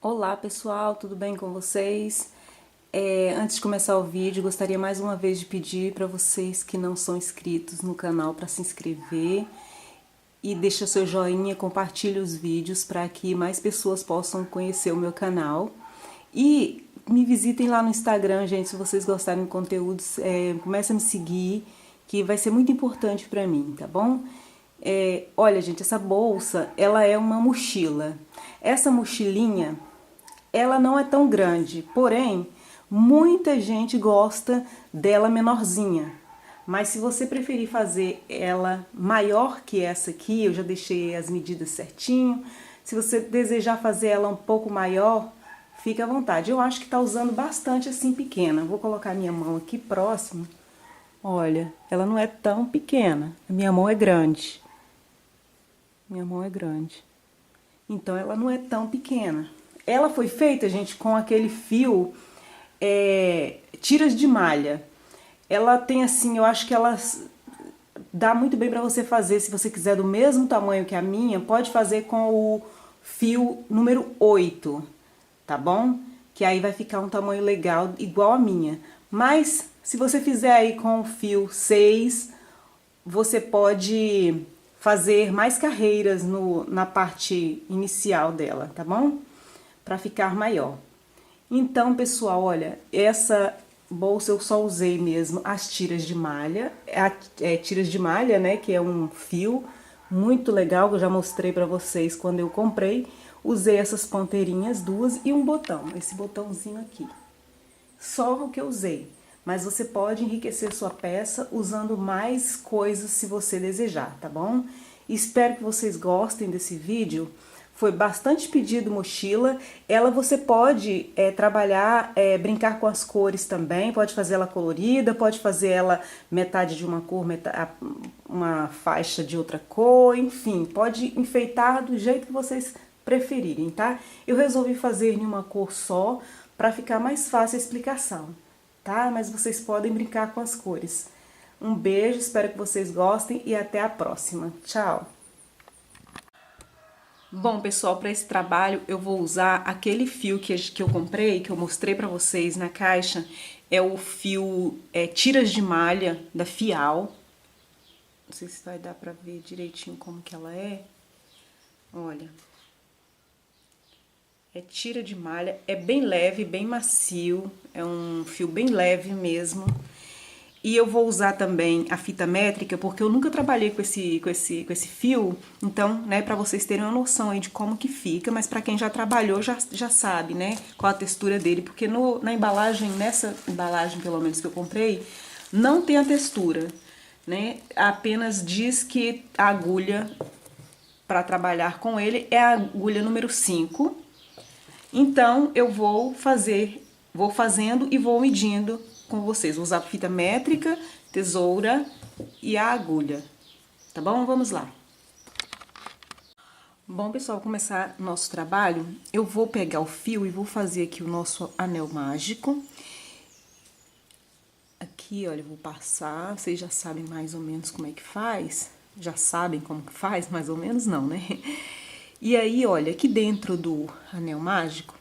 Olá pessoal, tudo bem com vocês? Antes de começar o vídeo, gostaria mais uma vez de pedir para vocês que não são inscritos no canal para se inscrever e deixa seu joinha, compartilhe os vídeos para que mais pessoas possam conhecer o meu canal. E me visitem lá no Instagram, gente, se vocês gostarem do conteúdo, comece a me seguir, que vai ser muito importante para mim, tá bom? Olha, gente, essa bolsa, ela é uma mochila. Essa mochilinha, ela não é tão grande, porém, muita gente gosta dela menorzinha. Mas se você preferir fazer ela maior que essa aqui, eu já deixei as medidas certinho. Se você desejar fazer ela um pouco maior, fica à vontade. Eu acho que tá usando bastante assim pequena. Vou colocar minha mão aqui próximo. Olha, ela não é tão pequena. A minha mão é grande. Minha mão é grande. Então ela não é tão pequena. Ela foi feita, gente, com aquele fio tiras de malha. Ela tem assim, eu acho que ela dá muito bem para você fazer. Se você quiser do mesmo tamanho que a minha, pode fazer com o fio número 8, tá bom? Que aí vai ficar um tamanho legal, igual a minha. Mas se você fizer aí com o fio 6, você pode fazer mais carreiras na parte inicial dela, tá bom? Para ficar maior. Então, pessoal, olha, essa bolsa eu só usei mesmo as tiras de malha, tiras de malha, né, que é um fio muito legal, que eu já mostrei para vocês quando eu comprei. Usei essas ponteirinhas duas e um botão, esse botãozinho aqui. Só o que eu usei, mas você pode enriquecer sua peça usando mais coisas se você desejar, tá bom? Espero que vocês gostem desse vídeo. Foi bastante pedido mochila. Ela você pode trabalhar, brincar com as cores também. Pode fazer ela colorida, pode fazer ela metade de uma cor, uma faixa de outra cor, enfim. Pode enfeitar do jeito que vocês preferirem, tá? Eu resolvi fazer em uma cor só para ficar mais fácil a explicação, tá? Mas vocês podem brincar com as cores. Um beijo, espero que vocês gostem e até a próxima. Tchau! Bom, pessoal, para esse trabalho eu vou usar aquele fio que eu comprei, que eu mostrei para vocês na caixa. É o fio tiras de malha da Fial. Não sei se vai dar para ver direitinho como que ela é. Olha. É tira de malha, é bem leve, bem macio, é um fio bem leve mesmo. E eu vou usar também a fita métrica, porque eu nunca trabalhei com esse fio, então, né, para vocês terem uma noção aí de como que fica, mas para quem já trabalhou já sabe, né, qual a textura dele, porque na embalagem, nessa embalagem pelo menos que eu comprei, não tem a textura, né, apenas diz que a agulha para trabalhar com ele é a agulha número 5. Então, eu vou fazendo e vou medindo com vocês. Vou usar fita métrica, tesoura e a agulha, tá bom? Vamos lá. Bom, pessoal, começar nosso trabalho, eu vou pegar o fio e vou fazer aqui o nosso anel mágico. Aqui, olha, eu vou passar, vocês já sabem mais ou menos como é que faz? Já sabem como que faz, mais ou menos não, né? E aí, olha, aqui dentro do anel mágico,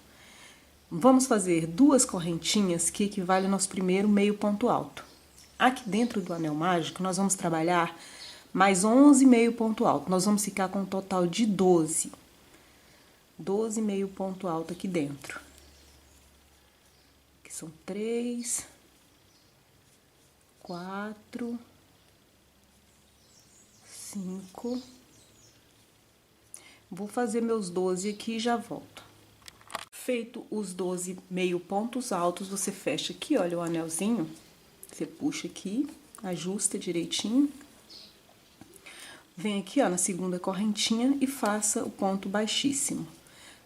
vamos fazer duas correntinhas que equivalem ao nosso primeiro meio ponto alto. Aqui dentro do anel mágico, nós vamos trabalhar mais 11 meio ponto alto. Nós vamos ficar com um total de 12. 12 meio ponto alto aqui dentro. Aqui são 3, 4, 5. Vou fazer meus 12 aqui e já volto. Feito os 12 meio pontos altos, você fecha aqui, olha o anelzinho. Você puxa aqui, ajusta direitinho. Vem aqui, ó, na segunda correntinha e faça o ponto baixíssimo.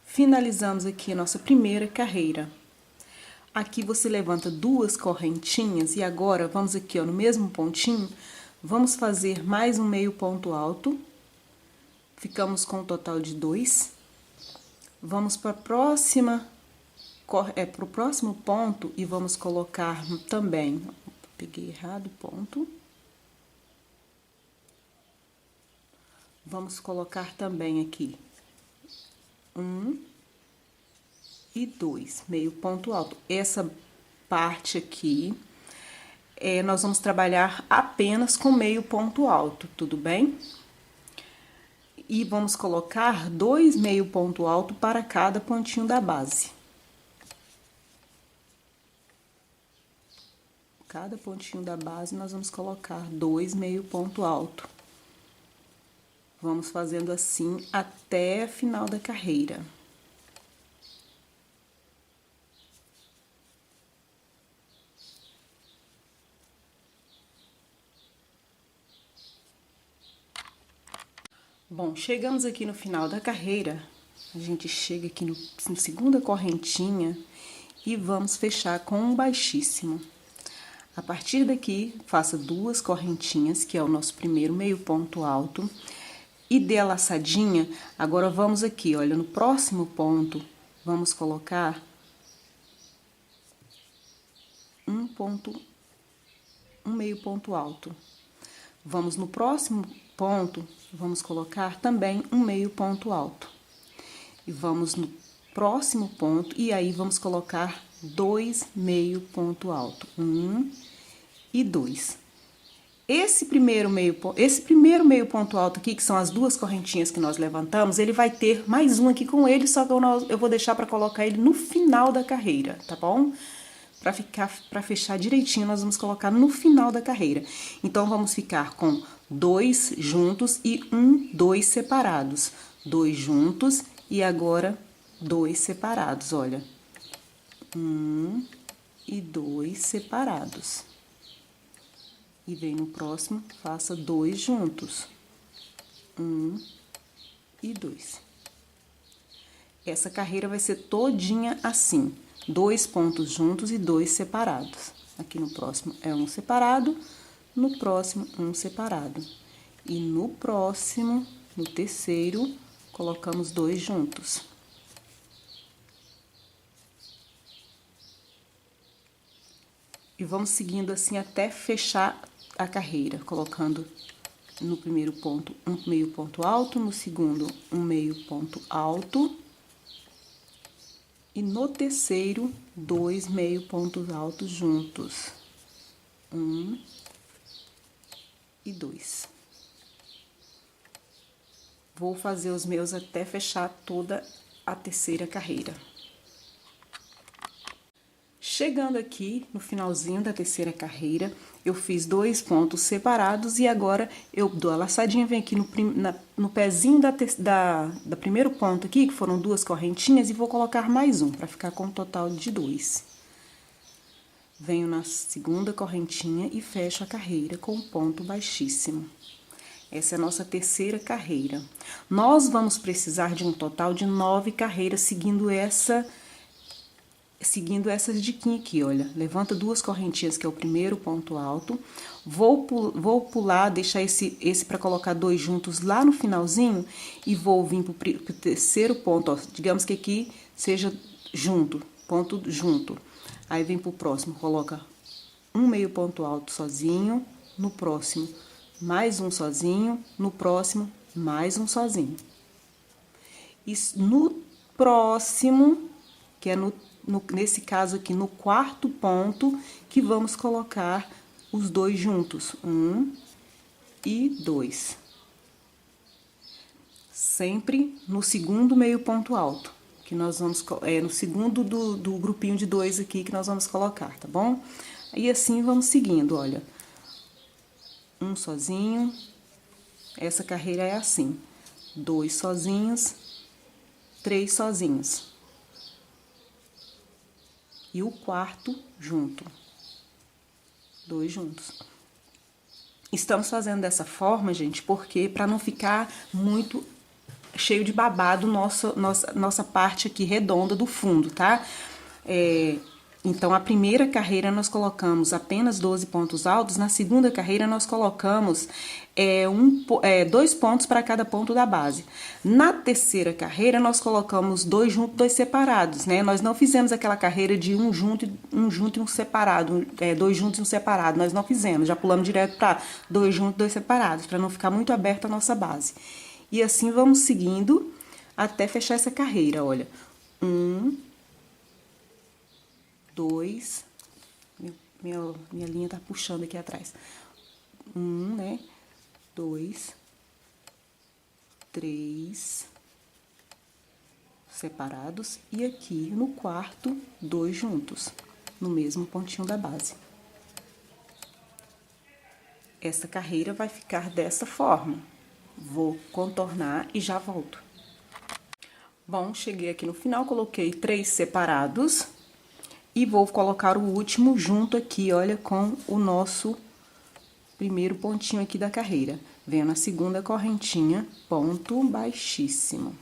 Finalizamos aqui a nossa primeira carreira. Aqui você levanta duas correntinhas e agora vamos aqui, ó, no mesmo pontinho, vamos fazer mais um meio ponto alto. Ficamos com um total de 2. Vamos para pro próximo ponto e vamos colocar também, peguei errado o ponto. Vamos colocar também aqui 1, e 2, meio ponto alto. Essa parte aqui, nós vamos trabalhar apenas com meio ponto alto, tudo bem? E vamos colocar 2 meio ponto alto para cada pontinho da base. Cada pontinho da base, nós vamos colocar 2 meio ponto alto. Vamos fazendo assim até a final da carreira. Bom, chegamos aqui no final da carreira, a gente chega aqui na segunda correntinha e vamos fechar com um baixíssimo. A partir daqui, faça 2 correntinhas, que é o nosso primeiro meio ponto alto, e dê a laçadinha. Agora, vamos aqui, olha, no próximo ponto, vamos colocar um meio ponto alto. Vamos no próximo ponto, vamos colocar também um meio ponto alto. E vamos no próximo ponto, e aí vamos colocar 2 meio ponto alto. 1 e 2. Esse primeiro meio ponto alto aqui, que são as 2 correntinhas que nós levantamos, ele vai ter mais um aqui com ele, só que eu vou deixar para colocar ele no final da carreira, tá bom? Para fechar direitinho, nós vamos colocar no final da carreira. Então, vamos ficar com 2 juntos e 2 separados. 2 juntos e agora 2 separados, olha. 1 e 2 separados. E vem no próximo, faça 2 juntos. 1 e 2. Essa carreira vai ser todinha assim. 2 pontos juntos e 2 separados. Aqui no próximo é um separado, no próximo um separado. E no próximo, no terceiro, colocamos 2 juntos. E vamos seguindo assim até fechar a carreira, colocando no primeiro ponto um meio ponto alto, no segundo um meio ponto alto. E no terceiro, 2 meio pontos altos juntos. 1 e 2. Vou fazer os meus até fechar toda a terceira carreira. Chegando aqui no finalzinho da terceira carreira, eu fiz 2 pontos separados e agora eu dou a laçadinha, venho aqui no pezinho da primeiro ponto aqui, que foram 2 correntinhas, e vou colocar mais um, para ficar com um total de 2. Venho na segunda correntinha e fecho a carreira com um ponto baixíssimo. Essa é a nossa terceira carreira. Nós vamos precisar de um total de 9 carreiras seguindo essas diquinhas aqui, olha. Levanta 2 correntinhas, que é o primeiro ponto alto. Vou pular, deixar esse para colocar 2 juntos lá no finalzinho e vou vir pro terceiro ponto, ó. Digamos que aqui seja junto, ponto junto. Aí vem pro próximo, coloca um meio ponto alto sozinho, no próximo mais um sozinho, no próximo mais um sozinho. E no próximo, que é nesse caso aqui, no quarto ponto, que vamos colocar os 2 juntos, 1 e 2. Sempre no segundo meio ponto alto, que nós vamos, no segundo do grupinho de 2 aqui que nós vamos colocar, tá bom? E assim vamos seguindo, olha. Um sozinho, essa carreira é assim, 2 sozinhos, 3 sozinhos. E o quarto junto, 2 juntos. Estamos fazendo dessa forma, gente, porque para não ficar muito cheio de babado nossa parte aqui redonda do fundo, tá? Então, a primeira carreira nós colocamos apenas 12 pontos altos, na segunda carreira nós colocamos 2 pontos para cada ponto da base. Na terceira carreira nós colocamos 2 juntos, 2 separados, né? Nós não fizemos aquela carreira de um junto e um separado, 2 juntos e um separado, nós não fizemos, já pulamos direto para 2 juntos, 2 separados, para não ficar muito aberta a nossa base. E assim vamos seguindo até fechar essa carreira, olha. 1 2, minha linha tá puxando aqui atrás. 1, né? 2, 3 separados, e aqui no quarto, 2 juntos, no mesmo pontinho da base. Essa carreira vai ficar dessa forma. Vou contornar e já volto. Bom, cheguei aqui no final, coloquei 3 separados e vou colocar o último junto aqui, olha, com o nosso primeiro pontinho aqui da carreira. Venho na segunda correntinha, ponto baixíssimo.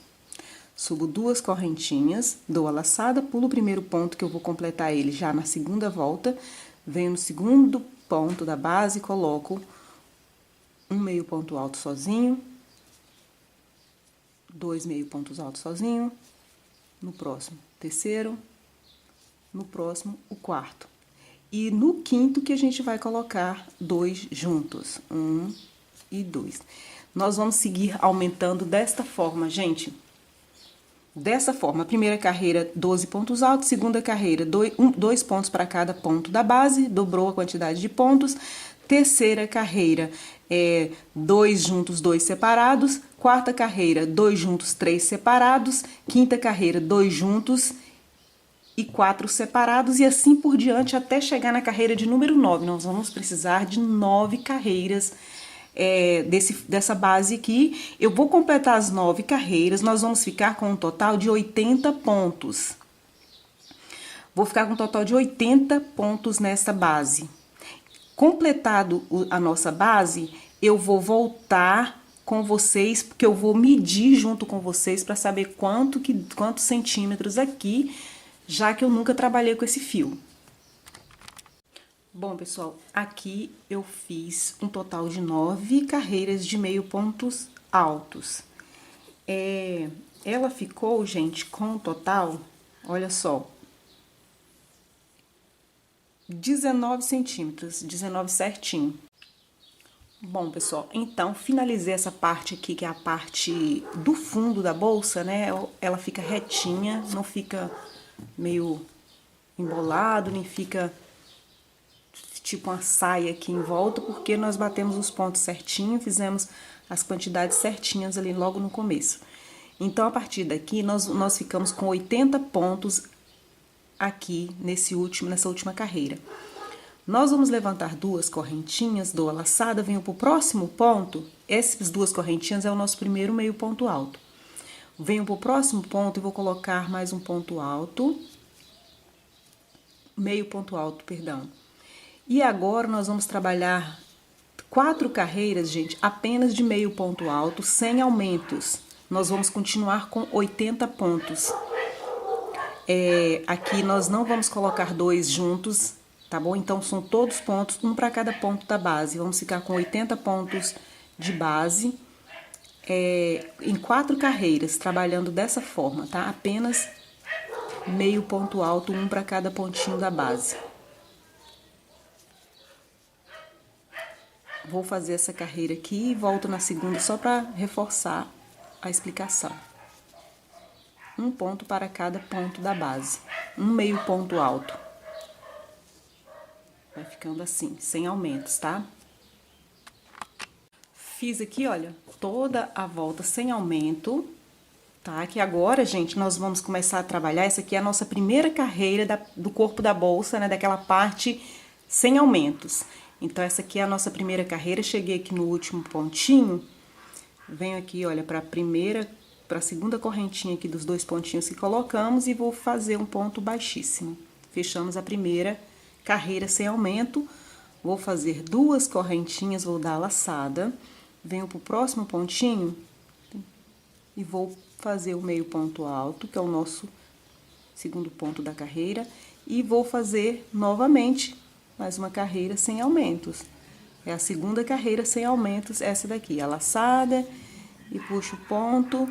Subo 2 correntinhas, dou a laçada, pulo o primeiro ponto, que eu vou completar ele já na segunda volta. Venho no segundo ponto da base, coloco um meio ponto alto sozinho, 2 meio pontos altos sozinho, no próximo, terceiro, no próximo, o quarto. E no quinto que a gente vai colocar 2 juntos, 1 e 2. Nós vamos seguir aumentando desta forma, gente. Dessa forma, a primeira carreira, 12 pontos altos, segunda carreira, 2 pontos para cada ponto da base, dobrou a quantidade de pontos. Terceira carreira, 2 juntos, 2 separados. Quarta carreira, 2 juntos, 3 separados. Quinta carreira, 2 juntos e 4 separados. E assim por diante, até chegar na carreira de número 9. Nós vamos precisar de 9 carreiras dessa base aqui. Eu vou completar as 9 carreiras, nós vamos ficar com um total de 80 pontos. Vou ficar com um total de 80 pontos nessa base. Completado a nossa base, eu vou voltar com vocês, porque eu vou medir junto com vocês para saber quantos centímetros aqui, já que eu nunca trabalhei com esse fio. Bom, pessoal, aqui eu fiz um total de 9 carreiras de meio pontos altos. Ela ficou, gente, com um total, olha só, 19 centímetros, 19 certinho. Bom, pessoal, então, finalizei essa parte aqui, que é a parte do fundo da bolsa, né? Ela fica retinha, não fica meio embolado, nem fica tipo uma saia aqui em volta, porque nós batemos os pontos certinho, fizemos as quantidades certinhas ali logo no começo. Então, a partir daqui, nós ficamos com 80 pontos aqui nessa última carreira. Nós vamos levantar 2 correntinhas, dou a laçada, venho pro próximo ponto. Essas 2 correntinhas é o nosso primeiro meio ponto alto. Venho pro próximo ponto e vou colocar mais um ponto alto, meio ponto alto, perdão. E agora nós vamos trabalhar 4 carreiras, gente, apenas de meio ponto alto, sem aumentos. Nós vamos continuar com 80 pontos. Aqui nós não vamos colocar 2 juntos, tá bom? Então, são todos pontos, um para cada ponto da base. Vamos ficar com 80 pontos de base, em 4 carreiras, trabalhando dessa forma, tá? Apenas meio ponto alto, um para cada pontinho da base. Vou fazer essa carreira aqui e volto na segunda só para reforçar a explicação. Um ponto para cada ponto da base, um meio ponto alto. Vai ficando assim, sem aumentos, tá? Fiz aqui, olha, toda a volta sem aumento, tá? Que agora, gente, nós vamos começar a trabalhar. Essa aqui é a nossa primeira carreira do corpo da bolsa, né? Daquela parte sem aumentos. Então, essa aqui é a nossa primeira carreira. Cheguei aqui no último pontinho, venho aqui, olha, para a segunda correntinha aqui dos 2 pontinhos que colocamos e vou fazer um ponto baixíssimo. Fechamos a primeira carreira sem aumento, vou fazer 2 correntinhas, vou dar a laçada, venho pro próximo pontinho e vou fazer o meio ponto alto, que é o nosso segundo ponto da carreira, e vou fazer novamente mais uma carreira sem aumentos. É a segunda carreira sem aumentos, essa daqui, a laçada, e puxo o ponto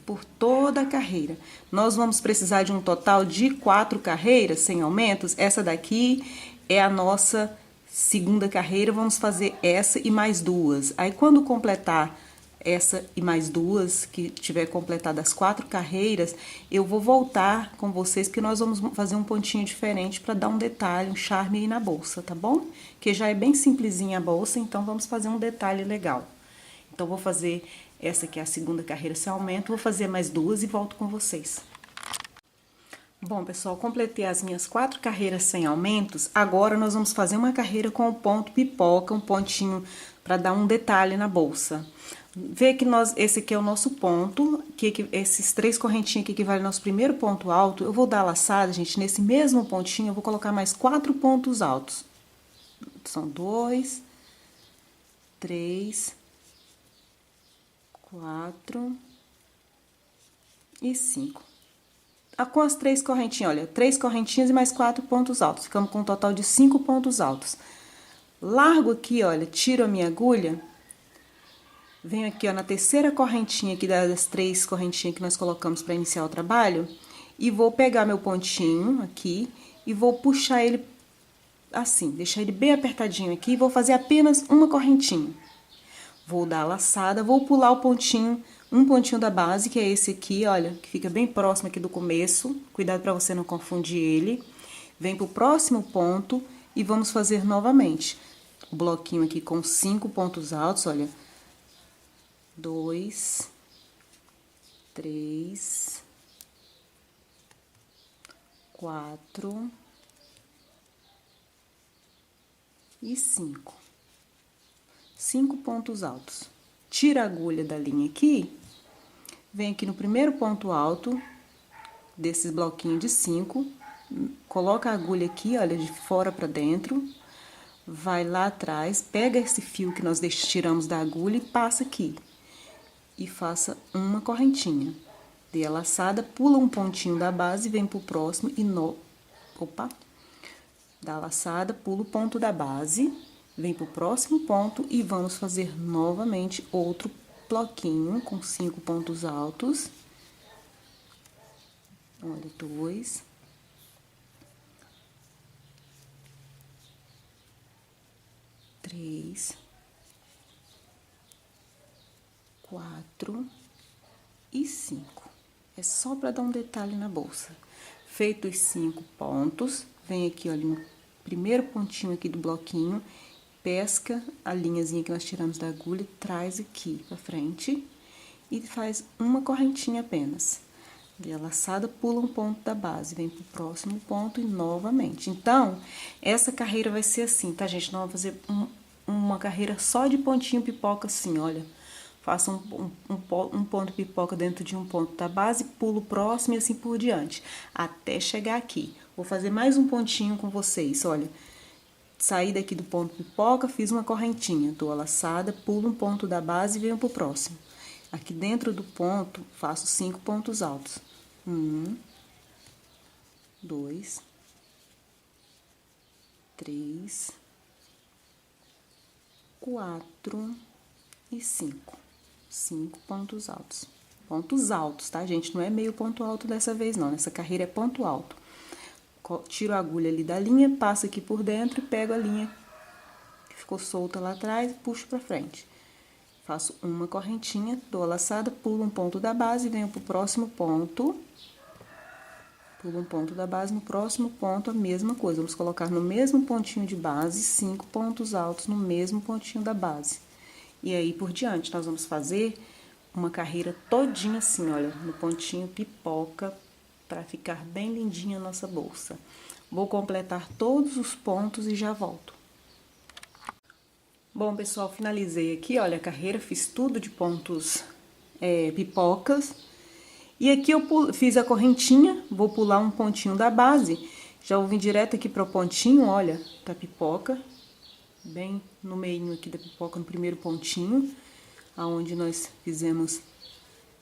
por toda a carreira. Nós vamos precisar de um total de 4 carreiras sem aumentos. Essa daqui é a nossa segunda carreira, vamos fazer essa e mais 2. Aí, quando completar essa e mais duas, que tiver completado as 4 carreiras, eu vou voltar com vocês, porque nós vamos fazer um pontinho diferente para dar um detalhe, um charme aí na bolsa, tá bom? Que já é bem simplesinha a bolsa, então vamos fazer um detalhe legal. Então, vou fazer essa aqui é a segunda carreira sem aumento, vou fazer mais duas e volto com vocês. Bom, pessoal, completei as minhas 4 carreiras sem aumentos. Agora, nós vamos fazer uma carreira com o ponto pipoca, um pontinho para dar um detalhe na bolsa. Vê que esse aqui é o nosso ponto, que esses 3 correntinhos aqui equivalem ao nosso primeiro ponto alto. Eu vou dar a laçada, gente, nesse mesmo pontinho, eu vou colocar mais 4 pontos altos. São 2, 3, 4 e 5. Com as 3 correntinhas, olha, 3 correntinhas e mais 4 pontos altos. Ficamos com um total de 5 pontos altos. Largo aqui, olha, tiro a minha agulha, venho aqui, ó, na terceira correntinha aqui das 3 correntinhas que nós colocamos para iniciar o trabalho, e vou pegar meu pontinho aqui e vou puxar ele assim, deixar ele bem apertadinho aqui, e vou fazer apenas uma correntinha. Vou dar a laçada, vou pular o pontinho, um pontinho da base, que é esse aqui, olha, que fica bem próximo aqui do começo. Cuidado para você não confundir ele. Vem pro próximo ponto e vamos fazer novamente. O bloquinho aqui com 5 pontos altos, olha. 2, 3, 4 e 5. 5 pontos altos. Tira a agulha da linha aqui, vem aqui no primeiro ponto alto desses bloquinhos de 5, coloca a agulha aqui, olha, de fora para dentro, vai lá atrás, pega esse fio que nós tiramos da agulha e passa aqui. E faça uma correntinha. Dê a laçada, pula um pontinho da base, vem pro próximo e dá a laçada, pula o ponto da base, vem pro próximo ponto e vamos fazer novamente outro bloquinho com 5 pontos altos. Olha, 2, 3, 4 e 5. É só para dar um detalhe na bolsa. Feito os 5 pontos, vem aqui, olha, no primeiro pontinho aqui do bloquinho, pesca a linhazinha que nós tiramos da agulha, traz aqui pra frente e faz uma correntinha apenas. Dê a laçada, pula um ponto da base, vem pro próximo ponto e novamente. Então, essa carreira vai ser assim, tá, gente? Nós vamos fazer uma carreira só de pontinho pipoca assim, olha. Faça um ponto pipoca dentro de um ponto da base, pulo o próximo e assim por diante, até chegar aqui. Vou fazer mais um pontinho com vocês, olha. Saí daqui do ponto pipoca, fiz uma correntinha, dou a laçada, pulo um ponto da base e venho pro próximo. Aqui dentro do ponto, faço 5 pontos altos. 1, 2, 3, 4 e 5. 5 pontos altos. Pontos altos, tá, gente? Não é meio ponto alto dessa vez, não. Nessa carreira é ponto alto. Tiro a agulha ali da linha, passo aqui por dentro e pego a linha que ficou solta lá atrás e puxo pra frente. Faço uma correntinha, dou a laçada, pulo um ponto da base e venho pro próximo ponto. Pulo um ponto da base, no próximo ponto a mesma coisa. Vamos colocar no mesmo pontinho de base, 5 pontos altos no mesmo pontinho da base. E aí, por diante, nós vamos fazer uma carreira todinha assim, olha, no pontinho pipoca, para ficar bem lindinha a nossa bolsa. Vou completar todos os pontos e já volto. Bom, pessoal, finalizei aqui, olha, a carreira, fiz tudo de pontos pipocas. E aqui eu fiz a correntinha, vou pular um pontinho da base, já vou vir direto aqui para o pontinho, olha, da pipoca, bem no meio aqui da pipoca, no primeiro pontinho, aonde nós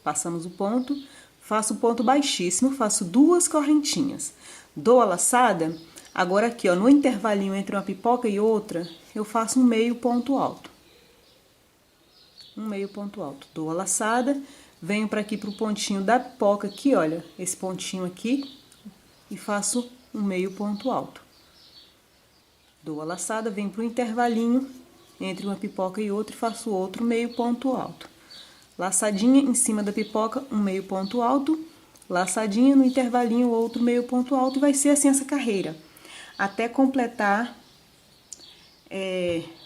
passamos o ponto. Faço o ponto baixíssimo, faço 2 correntinhas, dou a laçada, agora aqui, ó, no intervalinho entre uma pipoca e outra, eu faço um meio ponto alto. Um meio ponto alto, dou a laçada, venho para aqui pro pontinho da pipoca aqui, olha, esse pontinho aqui, e faço um meio ponto alto. Dou a laçada, venho pro intervalinho entre uma pipoca e outra e faço outro meio ponto alto. Laçadinha em cima da pipoca, um meio ponto alto, laçadinha no intervalinho, outro meio ponto alto, e vai ser assim essa carreira, até completar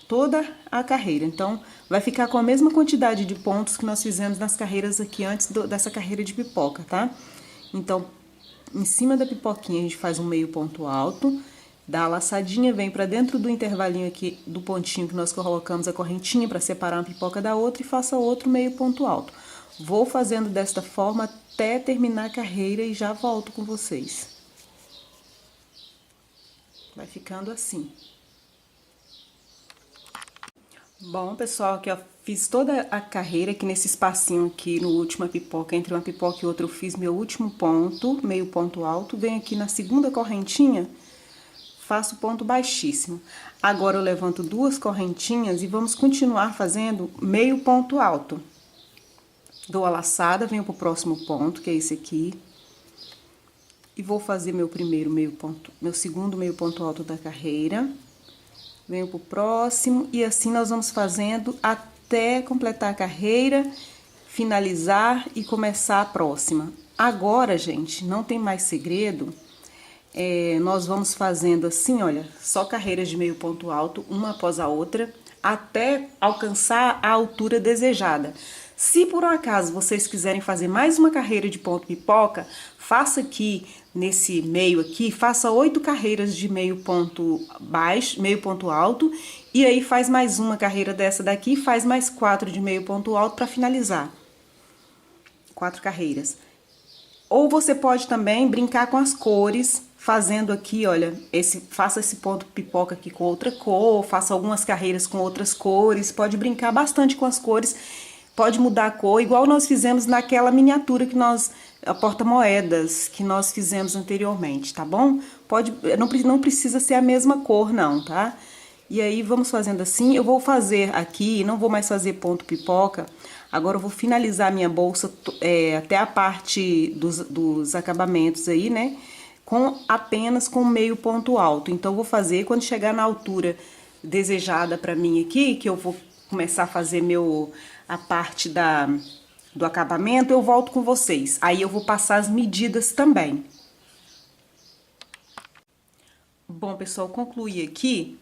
toda a carreira. Então, vai ficar com a mesma quantidade de pontos que nós fizemos nas carreiras aqui antes dessa carreira de pipoca, tá? Então, em cima da pipoquinha a gente faz um meio ponto alto, dá a laçadinha, vem pra dentro do intervalinho aqui, do pontinho que nós colocamos a correntinha para separar uma pipoca da outra, e faça outro meio ponto alto. Vou fazendo desta forma até terminar a carreira e já volto com vocês. Vai ficando assim. Bom, pessoal, aqui ó, fiz toda a carreira aqui nesse espacinho aqui no última pipoca, entre uma pipoca e outra eu fiz meu último ponto, meio ponto alto, venho aqui na segunda correntinha, faço ponto baixíssimo. Agora eu levanto duas correntinhas e vamos continuar fazendo meio ponto alto. Dou a laçada, venho pro próximo ponto, que é esse aqui, e vou fazer meu primeiro meio ponto, meu segundo meio ponto alto da carreira. Venho pro próximo e assim nós vamos fazendo até completar a carreira, finalizar e começar a próxima. Agora, gente, não tem mais segredo, nós vamos fazendo assim, olha, só carreiras de meio ponto alto, uma após a outra, até alcançar a altura desejada. Se por um acaso vocês quiserem fazer mais uma carreira de ponto pipoca, faça aqui nesse meio aqui, faça 8 carreiras de meio ponto baixo, meio ponto alto, e aí faz mais uma carreira dessa daqui, faz mais 4 de meio ponto alto para finalizar. 4 carreiras. Ou você pode também brincar com as cores, fazendo aqui, olha, faça esse ponto pipoca aqui com outra cor, faça algumas carreiras com outras cores, pode brincar bastante com as cores, pode mudar a cor, igual nós fizemos naquela miniatura que a porta-moedas que nós fizemos anteriormente, tá bom? Não precisa ser a mesma cor não, tá? E aí vamos fazendo assim, eu vou fazer aqui, não vou mais fazer ponto pipoca, agora eu vou finalizar a minha bolsa até a parte dos acabamentos aí, né? Apenas com meio ponto alto. Então, eu vou fazer, quando chegar na altura desejada pra mim aqui, que eu vou começar a fazer a parte do acabamento, eu volto com vocês. Aí eu vou passar as medidas também. Bom, pessoal, concluí aqui.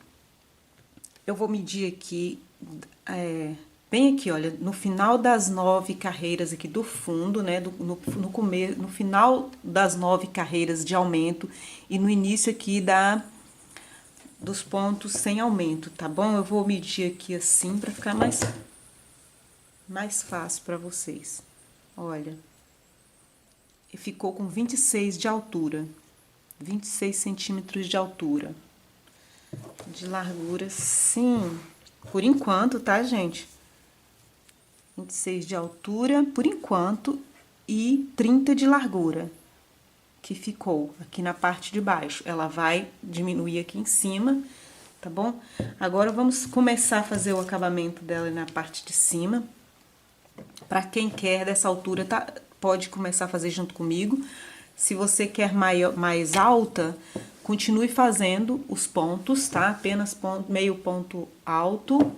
Eu vou medir aqui, bem aqui, olha, no final das 9 carreiras aqui do fundo, né, no final das 9 carreiras de aumento e no início aqui dos pontos sem aumento, tá bom? Eu vou medir aqui assim pra ficar mais fácil pra vocês. Olha, e ficou com 26 de altura, 26 centímetros de altura. De largura, sim, por enquanto, tá, gente? 26 de altura, por enquanto, e 30 de largura, que ficou aqui na parte de baixo. Ela vai diminuir aqui em cima, tá bom? Agora, vamos começar a fazer o acabamento dela na parte de cima. Pra quem quer dessa altura, pode começar a fazer junto comigo. Se você quer mais alta, continue fazendo os pontos, tá? Apenas meio ponto alto,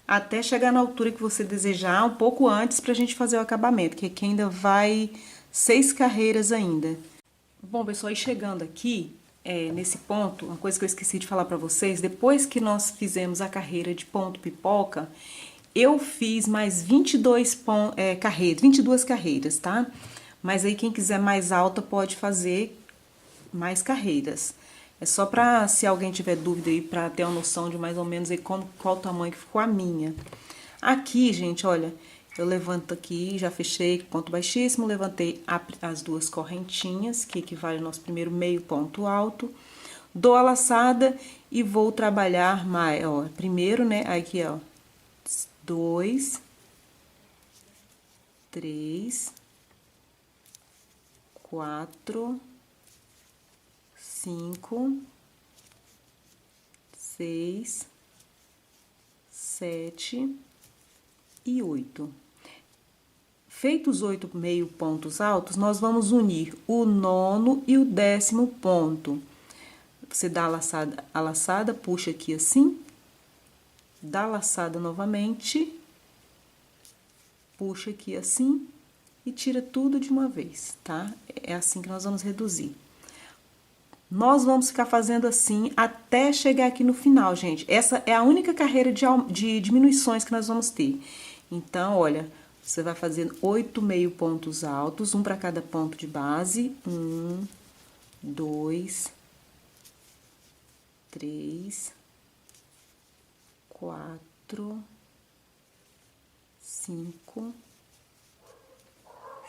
até chegar na altura que você desejar, um pouco antes pra gente fazer o acabamento, que aqui ainda vai 6 carreiras ainda. Bom, pessoal, e chegando aqui, nesse ponto, uma coisa que eu esqueci de falar pra vocês, depois que nós fizemos a carreira de ponto pipoca, eu fiz mais 22 carreiras, tá? Mas aí quem quiser mais alta pode fazer mais carreiras. É só pra, se alguém tiver dúvida aí, pra ter uma noção de mais ou menos aí qual tamanho que ficou a minha. Aqui, gente, olha, eu levanto aqui, já fechei ponto baixíssimo, levantei as duas correntinhas, que equivale ao nosso primeiro meio ponto alto, dou a laçada e vou trabalhar mais, ó, primeiro, né, aqui, ó, 2, 3, 4, 5, 6, 7 e 8. Feitos 8 meio pontos altos, nós vamos unir o 9º e o 10º ponto. Você dá a laçada, puxa aqui assim, dá a laçada novamente puxa aqui assim e tira tudo de uma vez, tá? É assim que nós vamos reduzir. Nós vamos ficar fazendo assim até chegar aqui no final, gente. Essa é a única carreira de diminuições que nós vamos ter. Então, olha, você vai fazer 8 meio pontos altos, um para cada ponto de base. 1, 2, 3, 4, 5,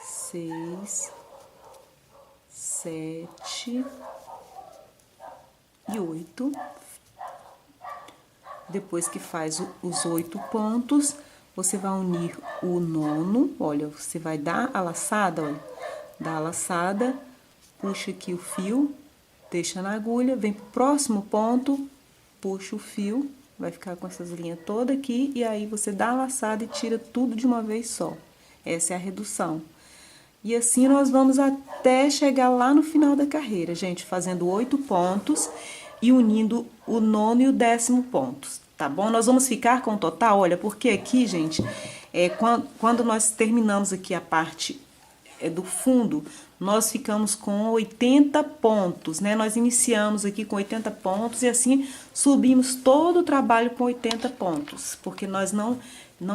6, 7 e 8. Depois que faz os 8 pontos, você vai unir o nono, olha, você vai dar a laçada, olha, dá a laçada, puxa aqui o fio, deixa na agulha, vem pro próximo ponto, puxa o fio, vai ficar com essas linhas todas aqui, e aí você dá a laçada e tira tudo de uma vez só. Essa é a redução. E assim nós vamos até chegar lá no final da carreira, gente, fazendo 8 pontos e unindo o nono e o 10º pontos, tá bom? Nós vamos ficar com o total, olha, porque aqui, gente, quando nós terminamos aqui a parte do fundo, nós ficamos com 80 pontos, né? Nós iniciamos aqui com 80 pontos e assim subimos todo o trabalho com 80 pontos, porque nós não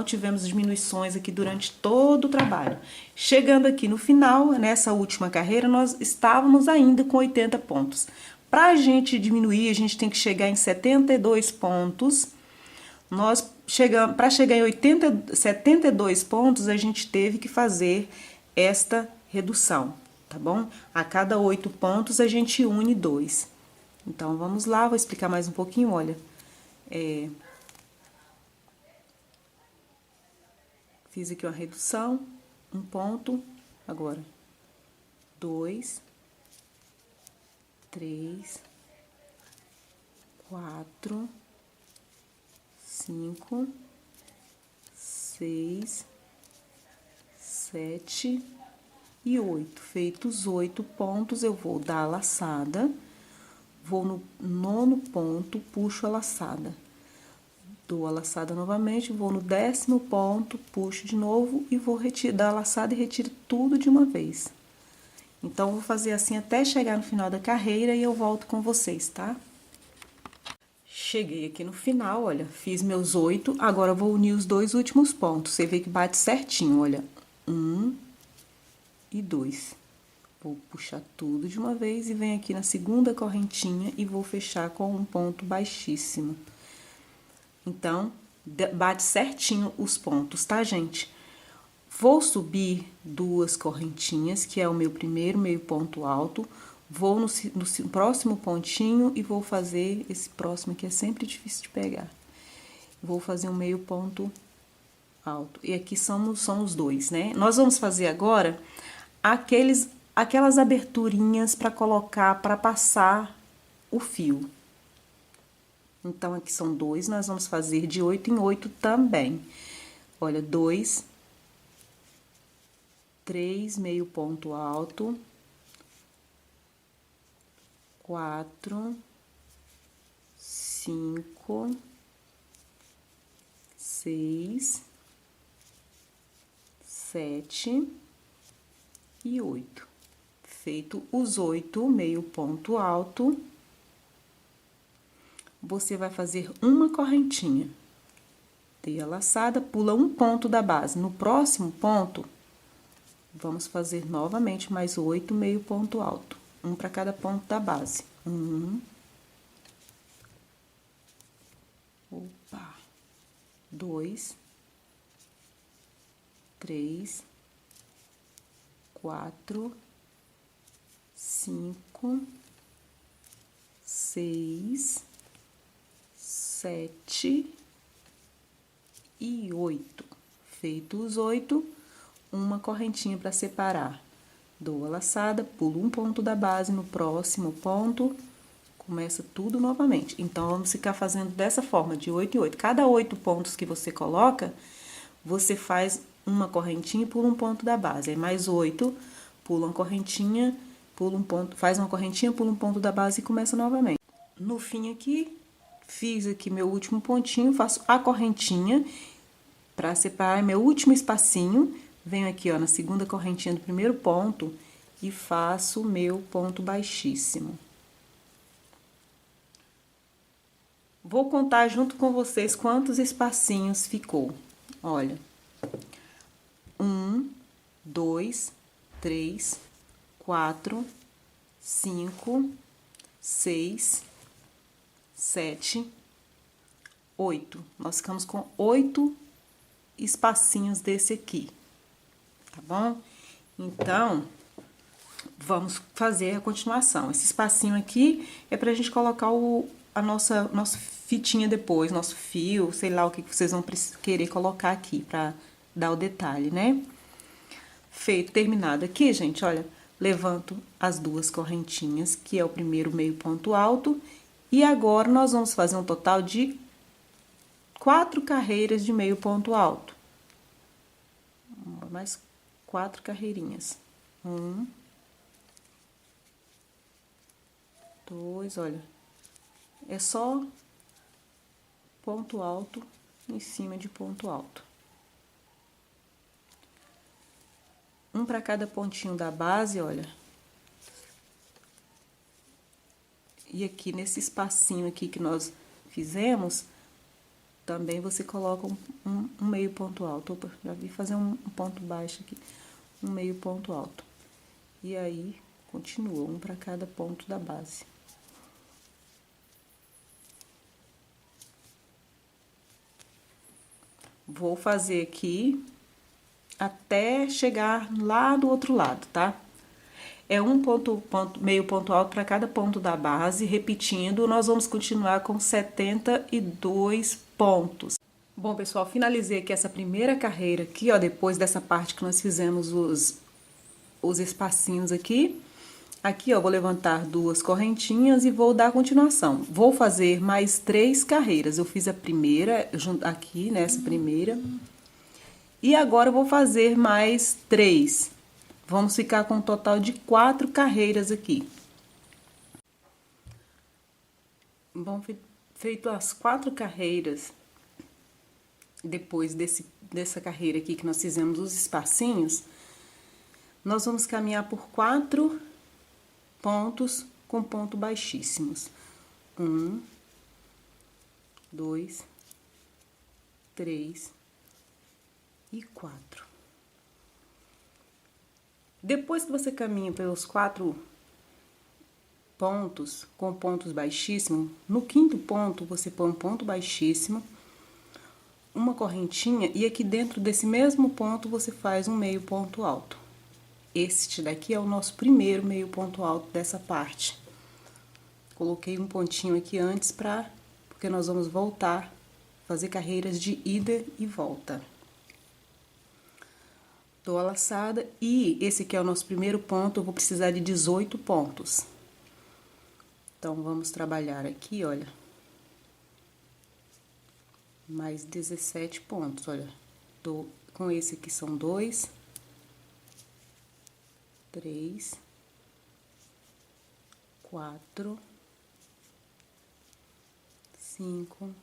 tivemos diminuições aqui durante todo o trabalho. Chegando aqui no final, nessa última carreira, nós estávamos ainda com 80 pontos. Para a gente diminuir, a gente tem que chegar em 72 pontos. Para chegar em 72 pontos, a gente teve que fazer esta redução, tá bom? A cada 8 pontos, a gente une 2. Então, vamos lá, vou explicar mais um pouquinho, olha. Fiz aqui uma redução, um ponto, agora 2, 3, 4, 5, 6, 7 e 8. Feitos 8 pontos, eu vou dar a laçada, vou no nono ponto, puxo a laçada. Dou a laçada novamente, vou no 10º ponto, puxo de novo e vou dar a laçada e retiro tudo de uma vez. Então, vou fazer assim até chegar no final da carreira e eu volto com vocês, tá? Cheguei aqui no final, olha, fiz meus 8, agora vou unir os 2 últimos pontos. Você vê que bate certinho, olha, 1 e 2. Vou puxar tudo de uma vez e venho aqui na segunda correntinha e vou fechar com um ponto baixíssimo. Então, bate certinho os pontos, tá, gente? Vou subir 2 correntinhas, que é o meu primeiro meio ponto alto. Vou no próximo pontinho e vou fazer esse próximo, que é sempre difícil de pegar. Vou fazer um meio ponto alto. E aqui são os 2, né? Nós vamos fazer agora aquelas aberturinhas para colocar, para passar o fio. Então, aqui são 2, nós vamos fazer de 8 em 8 também. Olha, 2, 3 meio ponto alto, 4, 5, 6, 7 e 8. Feito os 8 meio ponto alto, você vai fazer uma correntinha. Dei a laçada, pula um ponto da base. No próximo ponto, vamos fazer novamente mais 8 meio ponto alto. Um para cada ponto da base. 1. Opa. 2. 3. 4. 5. 6. 7 e 8. Feito os 8, uma correntinha para separar. Dou a laçada, pulo um ponto da base, no próximo ponto, começa tudo novamente. Então, vamos ficar fazendo dessa forma, de 8 em 8. Cada 8 pontos que você coloca, você faz uma correntinha e pula um ponto da base. Aí, mais 8, pula uma correntinha, pula um ponto, faz uma correntinha, pula um ponto da base e começa novamente. No fim aqui, fiz aqui meu último pontinho, faço a correntinha Para separar meu último espacinho, venho aqui, ó, na segunda correntinha do primeiro ponto e faço o meu ponto baixíssimo. Vou contar junto com vocês quantos espacinhos ficou. Olha, 1, 2, 3, 4, 5, 6, 7, 8. Nós ficamos com 8 espacinhos desse aqui, tá bom? Então, vamos fazer a continuação. Esse espacinho aqui é pra gente colocar a nossa fitinha depois, nosso fio, sei lá o que vocês vão querer colocar aqui pra dar o detalhe, né? Feito, terminado aqui, gente, olha, levanto as duas correntinhas, que é o primeiro meio ponto alto, e agora nós vamos fazer um total de 4 carreiras de meio ponto alto. Mais 4 carreirinhas. 1, 2, olha, é só ponto alto em cima de ponto alto. Um para cada pontinho da base, olha. E aqui nesse espacinho aqui que nós fizemos, também você coloca um meio ponto alto. Opa, já vi fazer um ponto baixo aqui, um meio ponto alto. E aí, continua, um para cada ponto da base. Vou fazer aqui até chegar lá do outro lado, tá? É meio ponto alto para cada ponto da base, repetindo, nós vamos continuar com 72 pontos. Bom, pessoal, finalizei aqui essa primeira carreira aqui, ó, depois dessa parte que nós fizemos os espacinhos aqui. Aqui, ó, vou levantar duas correntinhas e vou dar continuação. Vou fazer mais 3 carreiras. Eu fiz a primeira aqui, nessa primeira. E agora eu vou fazer mais 3. Vamos ficar com um total de 4 carreiras aqui. Bom, feito as 4 carreiras, depois dessa carreira aqui que nós fizemos os espacinhos, nós vamos caminhar por 4 pontos com ponto baixíssimos. 1, 2, 3 e 4. Depois que você caminha pelos 4 pontos com pontos baixíssimos, no quinto ponto você põe um ponto baixíssimo, uma correntinha, e aqui dentro desse mesmo ponto você faz um meio ponto alto. Este daqui é o nosso primeiro meio ponto alto dessa parte. Coloquei um pontinho aqui antes porque nós vamos voltar, fazer carreiras de ida e volta. Dou a laçada e esse aqui é o nosso primeiro ponto, eu vou precisar de 18 pontos. Então, vamos trabalhar aqui, olha. Mais 17 pontos, olha. Com esse aqui são 2, 3, 4, 5,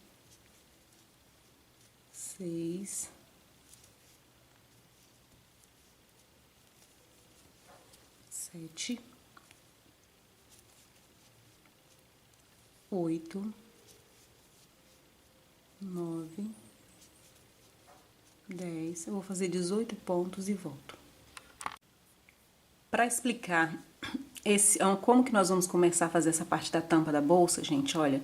6, 7, 8, 9, 10. Eu vou fazer 18 pontos e volto. Para explicar como que nós vamos começar a fazer essa parte da tampa da bolsa, gente, olha,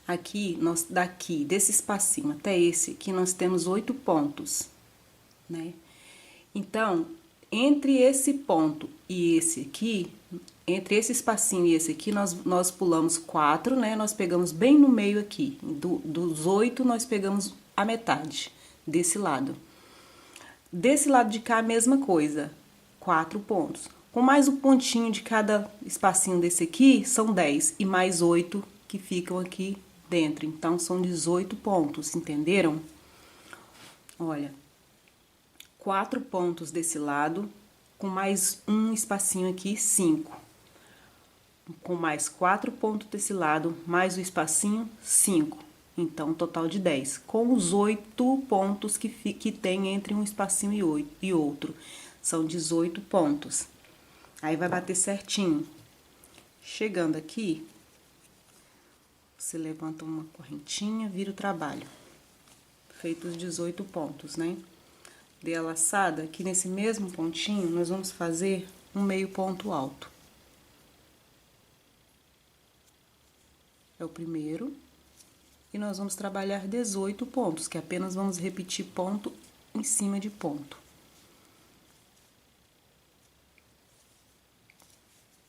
aqui, daqui, desse espacinho até esse aqui, nós temos 8 pontos, né? Então, entre esse ponto e esse aqui, entre esse espacinho e esse aqui, nós pulamos 4, né? Nós pegamos bem no meio aqui, dos 8, nós pegamos a metade desse lado. Desse lado de cá, a mesma coisa, 4 pontos. Com mais um pontinho de cada espacinho desse aqui, são 10, e mais 8 que ficam aqui dentro. Então, são 18 pontos, entenderam? Olha, 4 pontos desse lado, com mais um espacinho aqui, 5. Com mais 4 pontos desse lado, mais o espacinho, 5. Então, total de 10, com os 8 pontos que tem entre um espacinho e outro. São 18 pontos. Aí, vai bater certinho. Chegando aqui, você levanta uma correntinha, vira o trabalho. Feito os 18 pontos, né? Dei a laçada, aqui nesse mesmo pontinho, nós vamos fazer um meio ponto alto. É o primeiro. E nós vamos trabalhar 18 pontos, que apenas vamos repetir ponto em cima de ponto.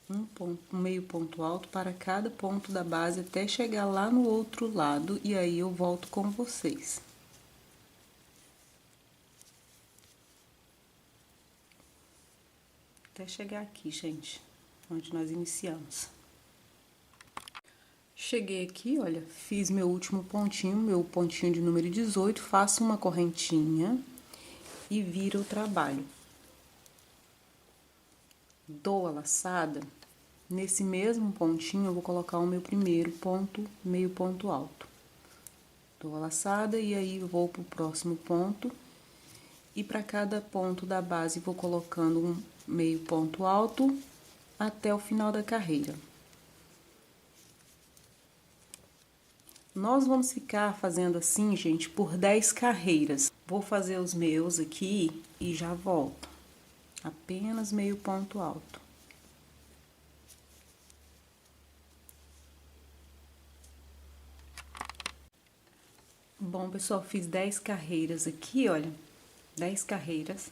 Um meio ponto alto para cada ponto da base até chegar lá no outro lado, e aí eu volto com vocês. Até chegar aqui, gente, onde nós iniciamos. Cheguei aqui, olha, fiz meu último pontinho, meu pontinho de número 18, faço uma correntinha e viro o trabalho. Dou a laçada, nesse mesmo pontinho eu vou colocar o meu primeiro ponto, meio ponto alto. Dou a laçada e aí eu vou pro próximo ponto, e para cada ponto da base vou colocando um meio ponto alto até o final da carreira. Nós vamos ficar fazendo assim, gente, por 10 carreiras. Vou fazer os meus aqui e já volto. Apenas meio ponto alto. Bom, pessoal, fiz 10 carreiras aqui, olha. 10 carreiras.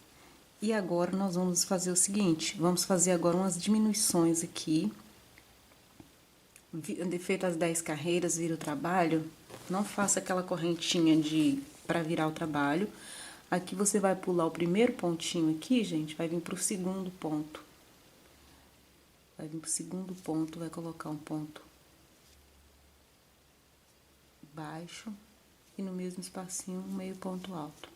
E agora, nós vamos fazer o seguinte, vamos fazer agora umas diminuições aqui. Feito as 10 carreiras, vira o trabalho, não faça aquela correntinha para virar o trabalho. Aqui você vai pular o primeiro pontinho aqui, gente, vai vir pro segundo ponto. Vai vir pro segundo ponto, vai colocar um ponto baixo e no mesmo espacinho um meio ponto alto.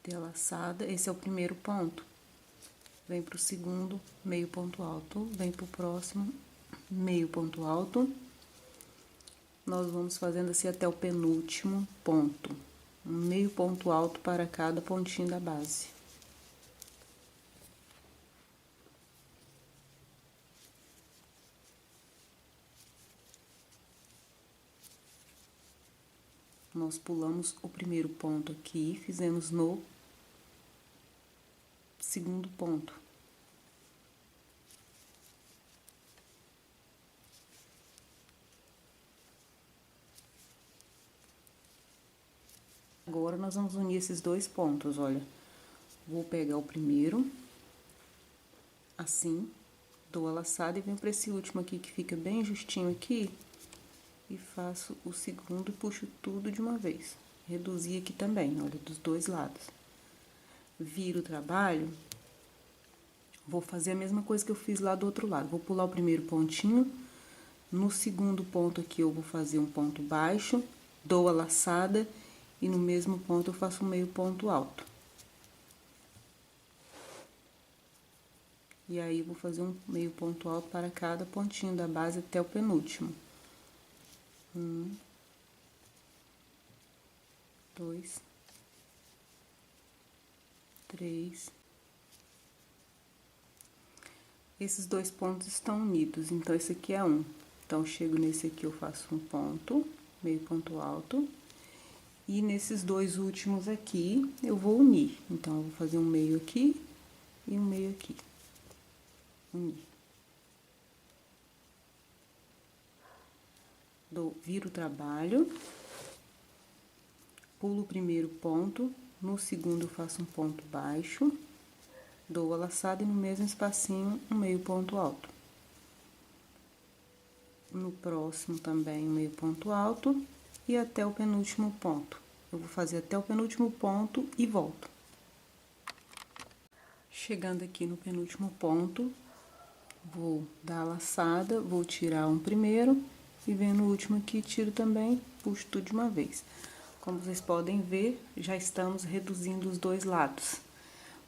Dei a laçada, esse é o primeiro ponto. Vem pro segundo, meio ponto alto, vem pro próximo, meio ponto alto. Nós vamos fazendo assim até o penúltimo ponto. Um meio ponto alto para cada pontinho da base. Nós pulamos o primeiro ponto aqui, fizemos no segundo ponto. Agora, nós vamos unir esses dois pontos, olha. Vou pegar o primeiro, assim, dou a laçada e venho pra esse último aqui, que fica bem justinho aqui, e faço o segundo e puxo tudo de uma vez. Reduzi aqui também, olha, dos dois lados. Viro o trabalho, vou fazer a mesma coisa que eu fiz lá do outro lado. Vou pular o primeiro pontinho, no segundo ponto aqui eu vou fazer um ponto baixo, dou a laçada e no mesmo ponto eu faço um meio ponto alto. E aí, vou fazer um meio ponto alto para cada pontinho da base até o penúltimo. 1, 2, 3. Esses dois pontos estão unidos, então esse aqui é um. Então, chego nesse aqui, eu faço um ponto, meio ponto alto. E nesses dois últimos aqui, eu vou unir. Então, eu vou fazer um meio aqui e um meio aqui. Unir. Viro o trabalho, pulo o primeiro ponto, no segundo eu faço um ponto baixo, dou a laçada e no mesmo espacinho um meio ponto alto. No próximo também um meio ponto alto e até o penúltimo ponto. Eu vou fazer até o penúltimo ponto e volto. Chegando aqui no penúltimo ponto, vou dar a laçada, vou tirar um primeiro e venho no último aqui, tiro também, puxo tudo de uma vez. Como vocês podem ver, já estamos reduzindo os dois lados.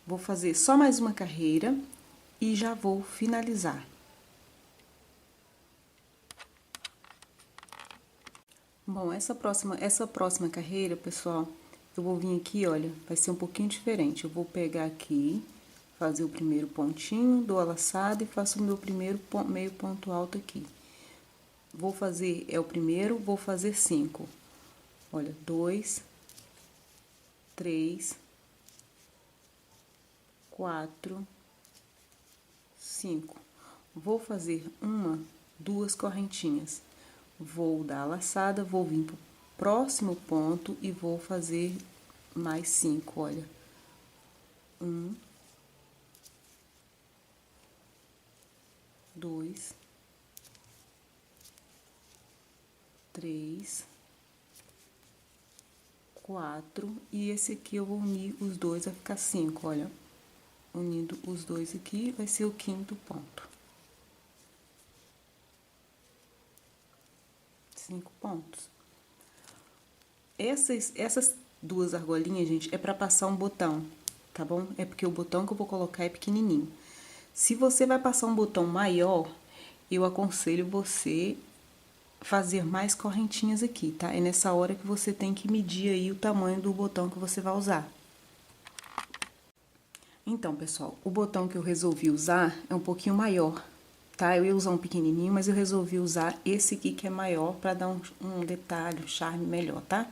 Vou fazer só mais uma carreira e já vou finalizar. Bom, essa próxima carreira, pessoal, eu vou vir aqui, olha, vai ser um pouquinho diferente. Eu vou pegar aqui, fazer o primeiro pontinho, dou a laçada e faço o meu primeiro meio ponto alto aqui. Vou fazer, é o primeiro, vou fazer 5. Olha, 2, 3, 4, 5. Vou fazer duas correntinhas. Vou dar a laçada, vou vir pro próximo ponto e vou fazer mais 5, olha. 1, 2, 3, 4, e esse aqui eu vou unir os dois, vai ficar 5, olha. Unindo os dois aqui, vai ser o quinto ponto. 5 pontos. Essas duas argolinhas, gente, é pra passar um botão, tá bom? É porque o botão que eu vou colocar é pequenininho. Se você vai passar um botão maior, eu aconselho você fazer mais correntinhas aqui, tá? É nessa hora que você tem que medir aí o tamanho do botão que você vai usar. Então, pessoal, o botão que eu resolvi usar é um pouquinho maior, tá? Eu ia usar um pequenininho, mas eu resolvi usar esse aqui que é maior pra dar um detalhe, um charme melhor, tá?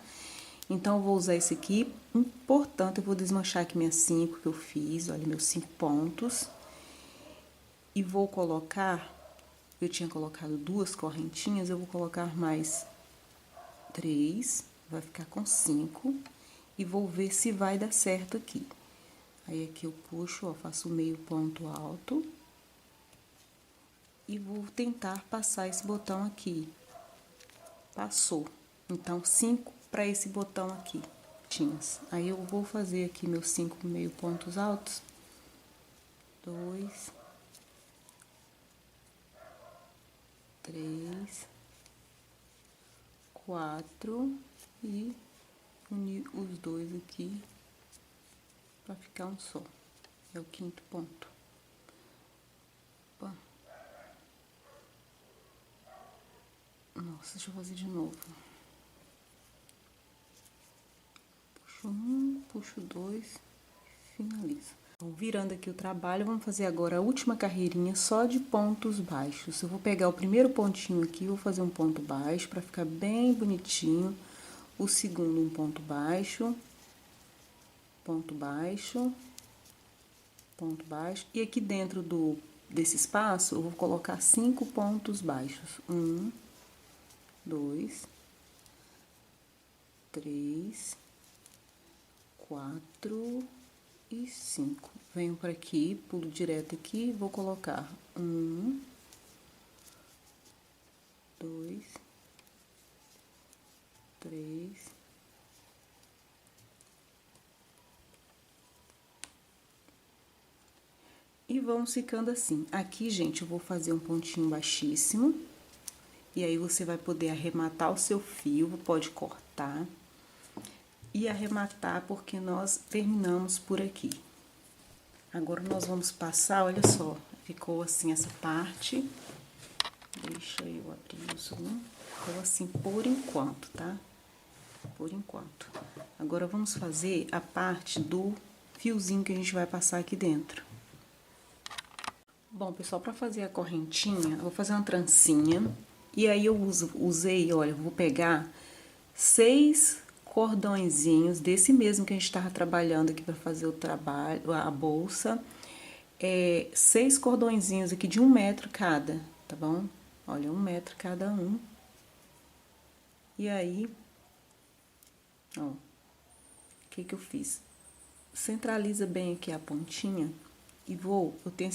Então, eu vou usar esse aqui. Importante, eu vou desmanchar aqui minhas 5 que eu fiz, olha, meus 5 pontos. E vou colocar, eu tinha colocado duas correntinhas, eu vou colocar mais 3, vai ficar com 5. E vou ver se vai dar certo aqui. Aí, aqui eu puxo, ó, faço meio ponto alto. E vou tentar passar esse botão aqui. Passou. Então, 5 para esse botão aqui. Aí, eu vou fazer aqui meus 5 meio pontos altos. 2, 3, 4 e unir os dois aqui para ficar um só. É o quinto ponto. Opa. Nossa, deixa eu fazer de novo. Puxo um, puxo dois, finalizo. Então, virando aqui o trabalho, vamos fazer agora a última carreirinha só de pontos baixos. Eu vou pegar o primeiro pontinho aqui, vou fazer um ponto baixo para ficar bem bonitinho. O segundo, um ponto baixo, ponto baixo, ponto baixo. E aqui dentro desse espaço, eu vou colocar 5 pontos baixos. 1, 2, 3, 4 e 5. Venho para aqui, pulo direto aqui, vou colocar 1, 2, 3, e vamos ficando assim. Aqui, gente, eu vou fazer um pontinho baixíssimo, e aí você vai poder arrematar o seu fio, pode cortar e arrematar, porque nós terminamos por aqui. Agora, nós vamos passar, olha só, ficou assim essa parte. Deixa eu abrir o zoom. Ficou assim por enquanto, tá? Por enquanto. Agora, vamos fazer a parte do fiozinho que a gente vai passar aqui dentro. Bom, pessoal, pra fazer a correntinha, eu vou fazer uma trancinha. E aí, eu usei, olha, vou pegar 6 cordõezinhos desse mesmo que a gente tava trabalhando aqui pra fazer o trabalho, a bolsa. 6 cordõezinhos aqui de 1 metro cada, tá bom? Olha, 1 metro cada um. E aí, ó, o que eu fiz? Centraliza bem aqui a pontinha e eu tenho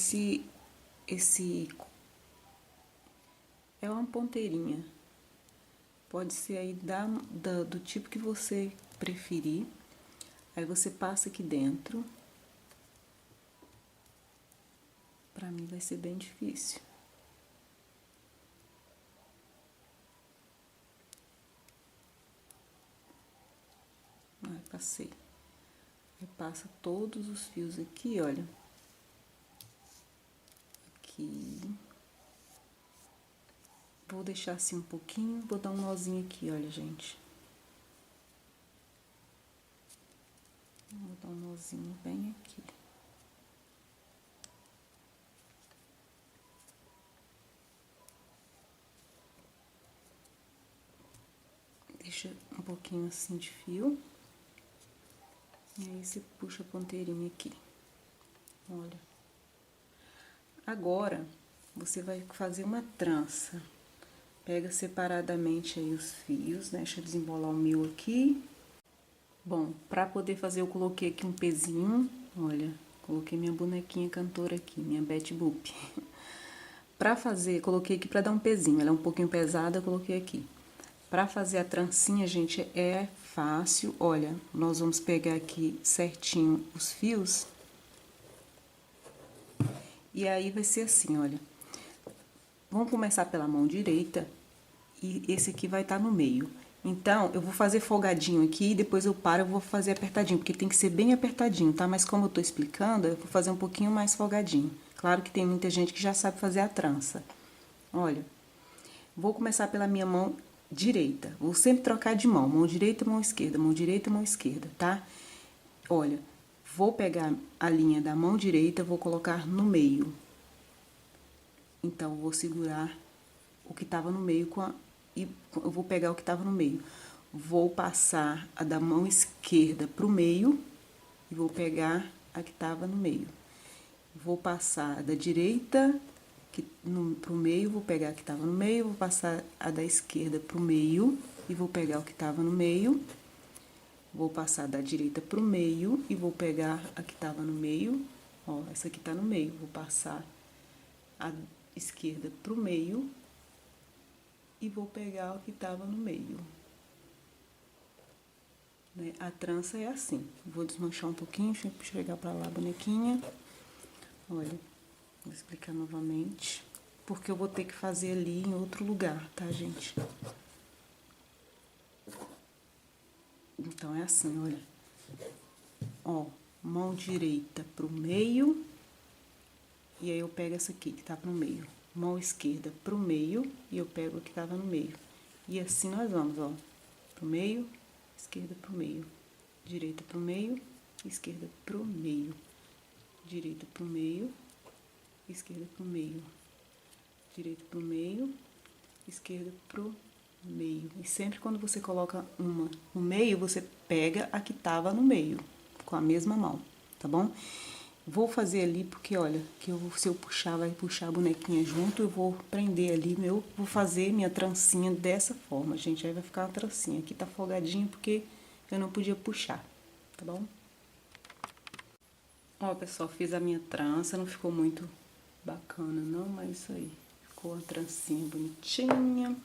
é uma ponteirinha. Pode ser aí do tipo que você preferir. Aí, você passa aqui dentro. Pra mim, vai ser bem difícil. Aí, passei. Aí, passa todos os fios aqui, olha. Aqui. Vou deixar assim um pouquinho, vou dar um nozinho aqui, olha, gente. Vou dar um nozinho bem aqui. Deixa um pouquinho assim de fio. E aí, você puxa a ponteirinha aqui. Olha. Agora, você vai fazer uma trança. Pega separadamente aí os fios, né? Deixa eu desembolar o meu aqui. Bom, pra poder fazer, eu coloquei aqui um pezinho. Olha, coloquei minha bonequinha cantora aqui, minha Betty Boop. Pra fazer, coloquei aqui pra dar um pezinho. Ela é um pouquinho pesada, eu coloquei aqui. Pra fazer a trancinha, gente, é fácil. Olha, nós vamos pegar aqui certinho os fios. E aí, vai ser assim, olha. Vamos começar pela mão direita. E esse aqui vai estar no meio. Então, eu vou fazer folgadinho aqui, depois eu paro, eu vou fazer apertadinho, porque tem que ser bem apertadinho, tá? Mas como eu tô explicando, eu vou fazer um pouquinho mais folgadinho. Claro que tem muita gente que já sabe fazer a trança. Olha, vou começar pela minha mão direita. Vou sempre trocar de mão, mão direita, mão esquerda, mão direita, mão esquerda, tá? Olha, vou pegar a linha da mão direita, vou colocar no meio. Então, vou segurar o que tava no meio com a... E eu vou pegar o que tava no meio. Vou passar a da mão esquerda pro meio e vou pegar a que tava no meio. Vou passar a da direita pro meio, vou pegar a que tava no meio, vou passar a da esquerda pro meio e vou pegar o que tava no meio. Vou passar da direita pro meio e vou pegar a que tava no meio. Ó, essa aqui tá no meio. Vou passar a esquerda pro meio e vou pegar o que tava no meio. Né? A trança é assim. Vou desmanchar um pouquinho, deixa eu chegar pra lá a bonequinha. Olha, vou explicar novamente. Porque eu vou ter que fazer ali em outro lugar, tá, gente? Então, é assim, olha. Ó, mão direita pro meio. E aí, eu pego essa aqui, que tá pro meio. Mão esquerda pro meio, e eu pego o que tava no meio. E assim nós vamos, ó. Pro meio, esquerda pro meio. Direita pro meio, esquerda pro meio. Direita pro meio, esquerda pro meio. Direita pro meio, esquerda pro meio. E sempre quando você coloca uma no meio, você pega a que tava no meio, com a mesma mão, tá bom? Vou fazer ali, porque, olha, que se eu puxar, vai puxar a bonequinha junto, eu vou prender ali, vou fazer minha trancinha dessa forma, gente. Aí vai ficar uma trancinha. Aqui tá folgadinha, porque eu não podia puxar, tá bom? Ó, pessoal, fiz a minha trança, não ficou muito bacana, não, mas isso aí. Ficou uma trancinha bonitinha.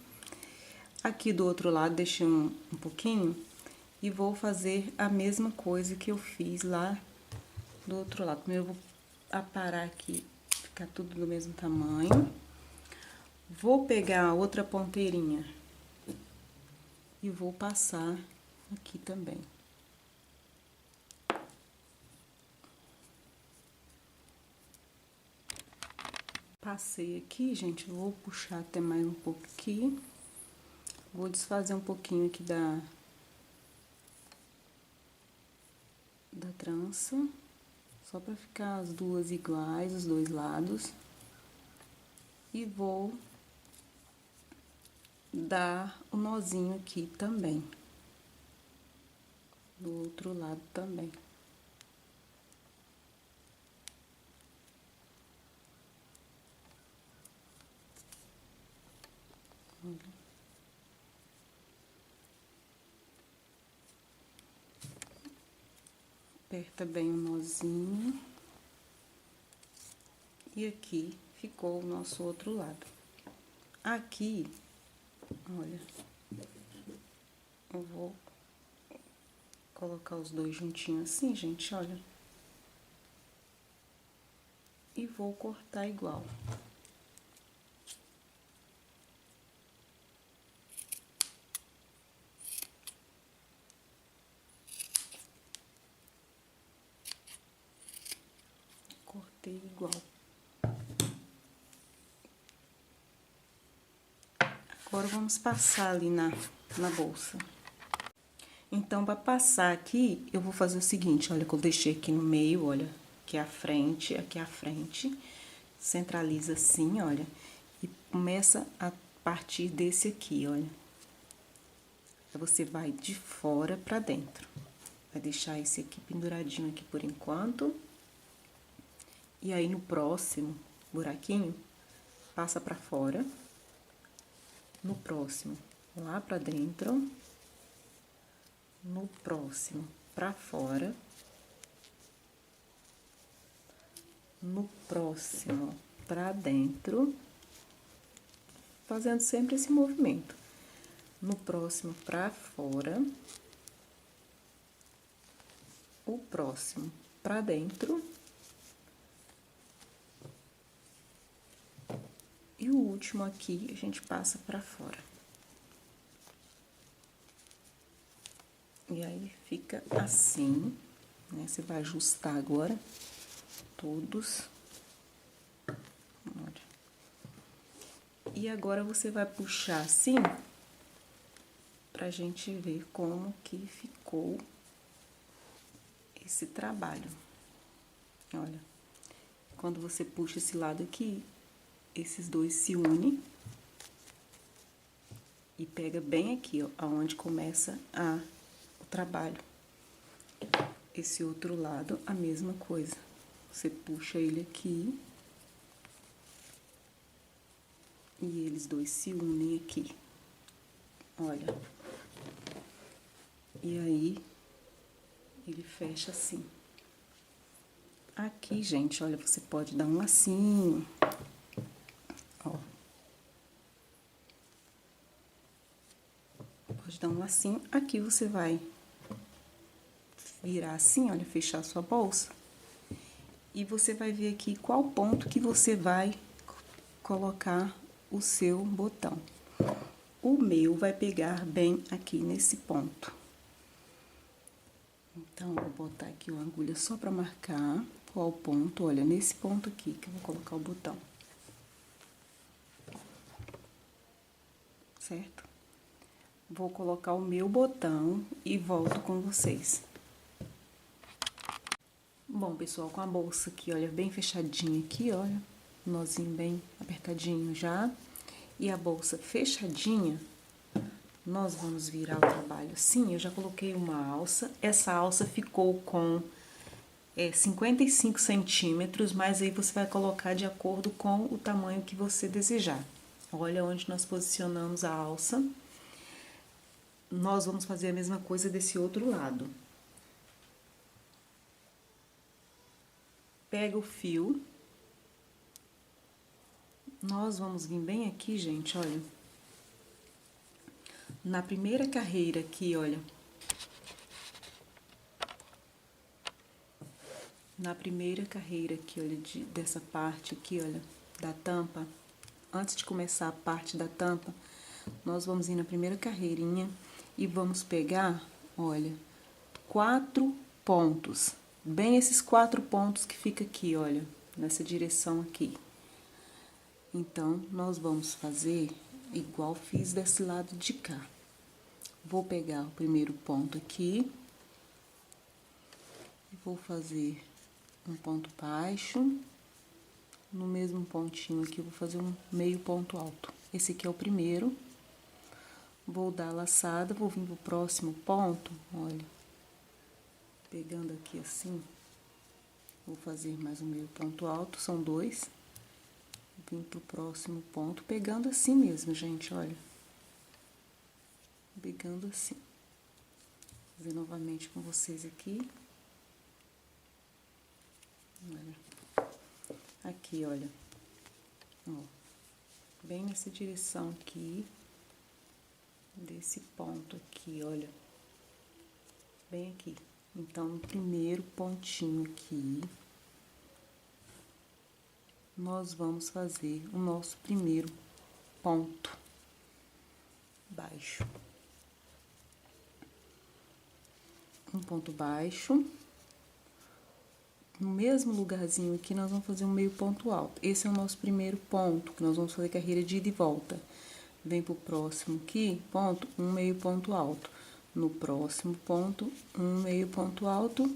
Aqui do outro lado, deixei um pouquinho e vou fazer a mesma coisa que eu fiz lá do outro lado. Primeiro, eu vou aparar aqui, ficar tudo do mesmo tamanho. Vou pegar a outra ponteirinha e vou passar aqui também. Passei aqui, gente, vou puxar até mais um pouco aqui. Vou desfazer um pouquinho aqui da trança, só pra ficar as duas iguais, os dois lados. E vou dar o nozinho aqui também, do outro lado também. Olha. Aperta bem o nozinho. E aqui ficou o nosso outro lado. Aqui, olha, eu vou colocar os dois juntinhos assim, gente, olha. E vou cortar igual. Cortei igual. Agora, vamos passar ali na bolsa. Então, para passar aqui, eu vou fazer o seguinte, olha, que eu deixei aqui no meio, olha, aqui a frente, centraliza assim, olha, e começa a partir desse aqui, olha. Você vai de fora pra dentro. Vai deixar esse aqui penduradinho aqui por enquanto. E aí, no próximo buraquinho, passa pra fora. No próximo, lá pra dentro. No próximo, pra fora. No próximo, pra dentro. Fazendo sempre esse movimento. No próximo, pra fora. O próximo, pra dentro. E o último aqui, a gente passa pra fora. E aí, fica assim, né? Você vai ajustar agora todos. Olha. E agora, você vai puxar assim, pra gente ver como que ficou esse trabalho. Olha, quando você puxa esse lado aqui, esses dois se unem. E pega bem aqui, ó, aonde começa o trabalho. Esse outro lado, a mesma coisa. Você puxa ele aqui. E eles dois se unem aqui. Olha. E aí, ele fecha assim. Aqui, gente, olha, você pode dar um lacinho. Ó. Pode dar um lacinho. Aqui você vai virar assim, olha, fechar a sua bolsa. E você vai ver aqui qual ponto que você vai colocar o seu botão. O meu vai pegar bem aqui nesse ponto. Então, vou botar aqui uma agulha só pra marcar qual ponto. Olha, nesse ponto aqui que eu vou colocar o botão. Certo? Vou colocar o meu botão e volto com vocês. Bom, pessoal, com a bolsa aqui, olha, bem fechadinha aqui, olha. Nozinho bem apertadinho já. E a bolsa fechadinha, nós vamos virar o trabalho assim. Eu já coloquei uma alça. Essa alça ficou com 55 centímetros, mas aí você vai colocar de acordo com o tamanho que você desejar. Olha onde nós posicionamos a alça. Nós vamos fazer a mesma coisa desse outro lado. Pega o fio. Nós vamos vir bem aqui, gente, olha. Na primeira carreira aqui, olha. Na primeira carreira aqui, olha, dessa parte aqui, olha, da tampa. Antes de começar a parte da tampa, nós vamos ir na primeira carreirinha e vamos pegar, olha, 4 pontos. Bem esses 4 pontos que fica aqui, olha, nessa direção aqui. Então, nós vamos fazer igual fiz desse lado de cá. Vou pegar o primeiro ponto aqui. E vou fazer um ponto baixo. No mesmo pontinho aqui, eu vou fazer um meio ponto alto. Esse aqui é o primeiro. Vou dar a laçada, vou vir pro próximo ponto, olha. Pegando aqui assim, vou fazer mais um meio ponto alto, são 2. Vim pro próximo ponto, pegando assim mesmo, gente, olha. Pegando assim. Vou fazer novamente com vocês aqui. Olha. Aqui, olha. Ó. Bem nessa direção aqui. Desse ponto aqui, olha. Bem aqui. Então, no primeiro pontinho aqui, nós vamos fazer o nosso primeiro ponto baixo. Um ponto baixo. No mesmo lugarzinho aqui, nós vamos fazer um meio ponto alto. Esse é o nosso primeiro ponto, que nós vamos fazer carreira de ida e volta. vem pro próximo aqui, ponto, um meio ponto alto. No próximo ponto, um meio ponto alto,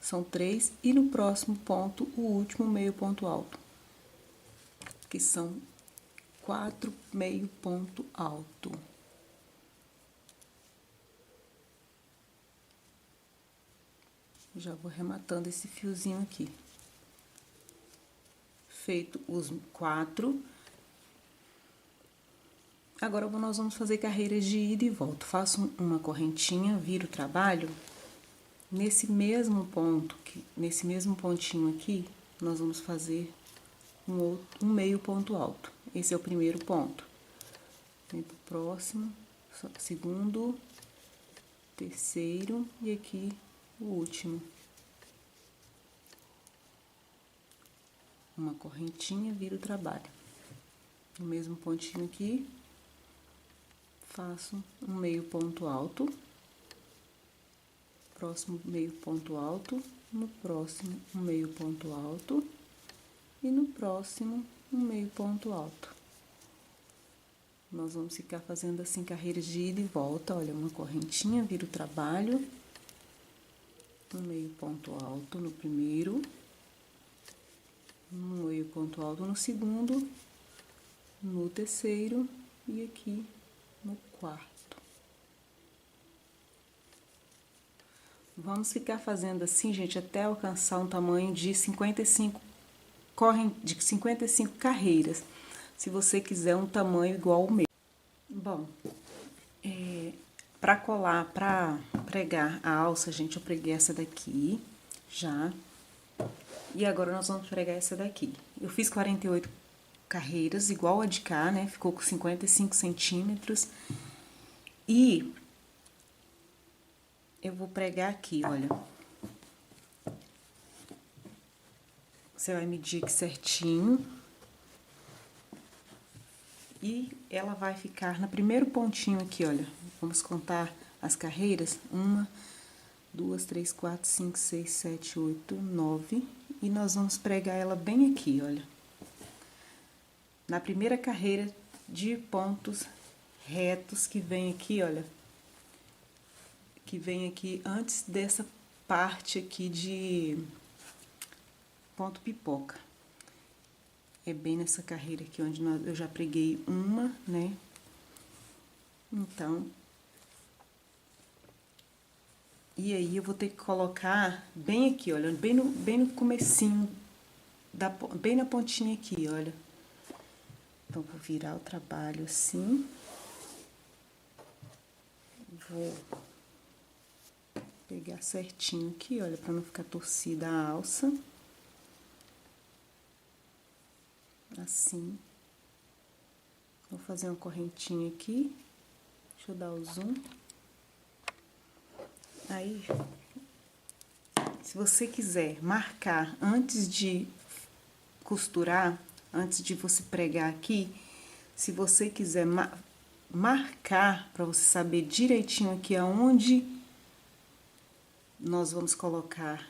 são 3, e no próximo ponto, o último meio ponto alto, que são 4 meio ponto alto. Já vou rematando esse fiozinho aqui. Feito os 4. Agora, nós vamos fazer carreiras de ida e volta. Faço uma correntinha, viro o trabalho. Nesse mesmo ponto, nesse mesmo pontinho aqui, nós vamos fazer um meio ponto alto. Esse é o primeiro ponto. Vem pro próximo, segundo, terceiro e aqui o último. Uma correntinha, viro o trabalho. No mesmo pontinho aqui, faço um meio ponto alto. Próximo meio ponto alto, no próximo um meio ponto alto e no próximo um meio ponto alto. Nós vamos ficar fazendo assim carreiras de ida e volta. Olha, uma correntinha, vira o trabalho, um meio ponto alto no primeiro, um meio ponto alto no segundo, no terceiro e aqui no quarto. Vamos ficar fazendo assim, gente, até alcançar um tamanho de 55 carreiras. Se você quiser um tamanho igual ao meu. Bom, para colar, para pregar a alça, gente, eu preguei essa daqui já. E agora nós vamos pregar essa daqui. Eu fiz 48 carreiras, igual a de cá, né? Ficou com 55 centímetros. E eu vou pregar aqui, olha. Você vai medir aqui certinho. E ela vai ficar no primeiro pontinho aqui, olha. Vamos contar as carreiras. 1, 2, 3, 4, 5, 6, 7, 8, 9. E nós vamos pregar ela bem aqui, olha. Na primeira carreira de pontos retos que vem aqui, olha. Que vem aqui antes dessa parte aqui de ponto pipoca. É bem nessa carreira aqui onde eu já preguei uma, né? Então, e aí eu vou ter que colocar bem aqui, olha, bem no comecinho, bem na pontinha aqui, olha. Então, vou virar o trabalho assim. Vou pegar certinho aqui, olha, pra não ficar torcida a alça. Assim. Vou fazer uma correntinha aqui. Deixa eu dar o zoom. Aí, se você quiser marcar antes de costurar, antes de você pregar aqui, se você quiser marcar para você saber direitinho aqui aonde nós vamos colocar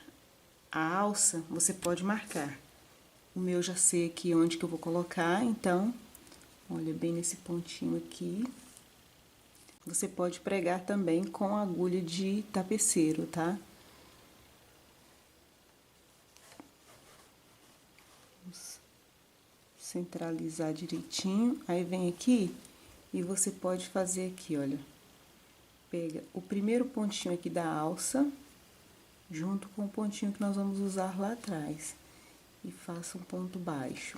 a alça, você pode marcar. O meu já sei aqui onde que eu vou colocar, então, olha, bem nesse pontinho aqui. Você pode pregar também com agulha de tapeceiro, tá? Vamos centralizar direitinho. Aí, vem aqui e você pode fazer aqui, olha. Pega o primeiro pontinho aqui da alça, junto com o pontinho que nós vamos usar lá atrás. E faça um ponto baixo.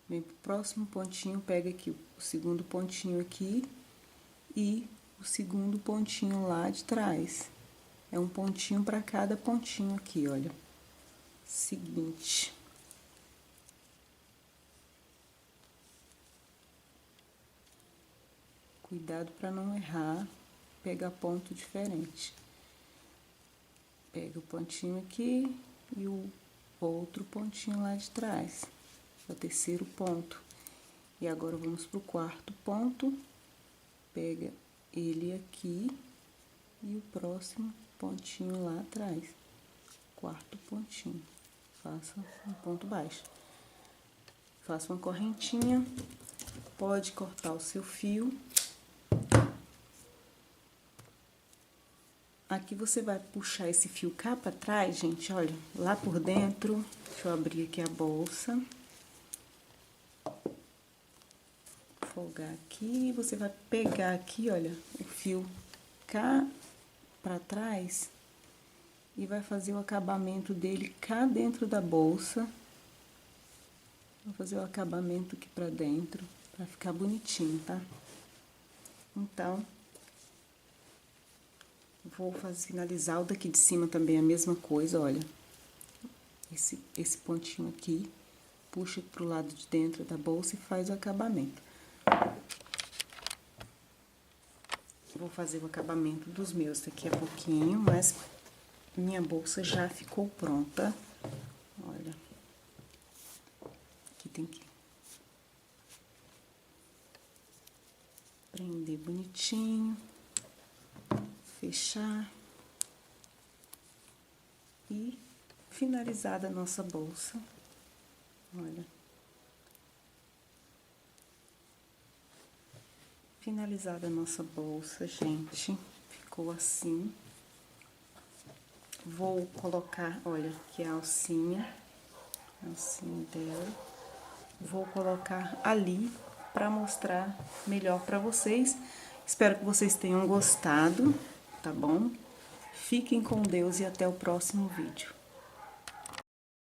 Vem pro próximo pontinho, pega aqui o segundo pontinho aqui e o segundo pontinho lá de trás. É um pontinho para cada pontinho aqui, olha. Seguinte. Cuidado para não errar, pegar ponto diferente. Pega o pontinho aqui e o outro pontinho lá de trás. É o terceiro ponto. E agora, vamos pro quarto ponto. Pega ele aqui e o próximo pontinho lá atrás. Quarto pontinho. Faça um ponto baixo. Faça uma correntinha, pode cortar o seu fio. Aqui você vai puxar esse fio cá pra trás, gente, olha, lá por dentro. Deixa eu abrir aqui a bolsa. Folgar aqui, você vai pegar aqui, olha, o fio cá pra trás e vai fazer o acabamento dele cá dentro da bolsa. Vou fazer o acabamento aqui pra dentro, pra ficar bonitinho, tá? Então, vou finalizar o daqui de cima também a mesma coisa, olha. Esse pontinho aqui, puxa pro lado de dentro da bolsa e faz o acabamento. Vou fazer o acabamento dos meus daqui a pouquinho, mas minha bolsa já ficou pronta. Olha. Aqui tem que prender bonitinho, fechar e finalizada a nossa bolsa. Olha. Finalizada a nossa bolsa, gente, ficou assim. Vou colocar, olha, aqui a alcinha dela. Vou colocar ali pra mostrar melhor pra vocês. Espero que vocês tenham gostado, tá bom? Fiquem com Deus e até o próximo vídeo.